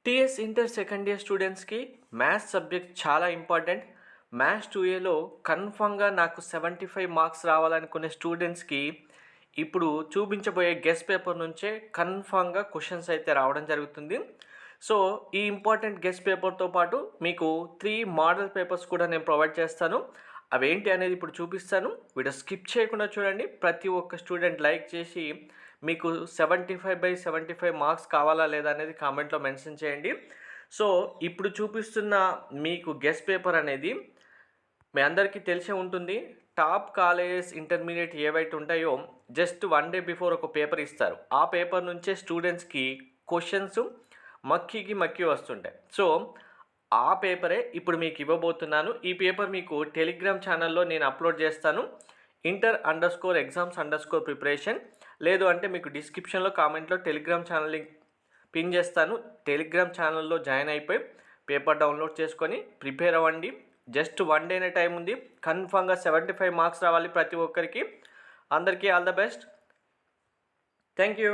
TS inter second year స్టూడెంట్స్కి maths subject చాలా important. Maths 2ఏలో కన్ఫామ్గా నాకు 75 మార్క్స్ రావాలనుకునే స్టూడెంట్స్కి ఇప్పుడు చూపించబోయే గెస్ట్ పేపర్ నుంచే కన్ఫామ్గా క్వశ్చన్స్ అయితే రావడం జరుగుతుంది. సో ఈ ఇంపార్టెంట్ గెస్ట్ పేపర్తో పాటు మీకు 3 మోడల్ పేపర్స్ కూడా నేను ప్రొవైడ్ చేస్తాను. అవేంటి అనేది ఇప్పుడు చూపిస్తాను. వీడియో స్కిప్ చేయకుండా చూడండి. ప్రతి ఒక్క స్టూడెంట్ లైక్ చేసి మీకు 75/75 మార్క్స్ కావాలా లేదా అనేది కామెంట్లో మెన్షన్ చేయండి. సో ఇప్పుడు చూపిస్తున్న మీకు గెస్ట్ పేపర్ అనేది మీ అందరికీ తెలిసే ఉంటుంది. టాప్ కాలేజెస్ ఇంటర్మీడియట్ ఏవైతే ఉంటాయో జస్ట్ 1 డే బిఫోర్ ఒక పేపర్ ఇస్తారు. ఆ పేపర్ నుంచే స్టూడెంట్స్కి క్వశ్చన్స్ మక్కి వస్తుంటాయి. సో ఆ పేపరే ఇప్పుడు మీకు ఇవ్వబోతున్నాను. ఈ పేపర్ మీకు టెలిగ్రామ్ ఛానల్లో నేను అప్లోడ్ చేస్తాను. inter_exams_preparation లేదు అంటే మీకు డిస్క్రిప్షన్లో కామెంట్లో టెలిగ్రామ్ ఛానల్ లింక్ పిన్ చేస్తాను. టెలిగ్రామ్ ఛానల్లో జాయిన్ అయిపోయి పేపర్ డౌన్లోడ్ చేసుకొని ప్రిపేర్ అవ్వండి. జస్ట్ 1 డేనే టైం ఉంది. కన్ఫామ్గా 75 మార్క్స్ రావాలి ప్రతి ఒక్కరికి. అందరికీ all the best. Thank you.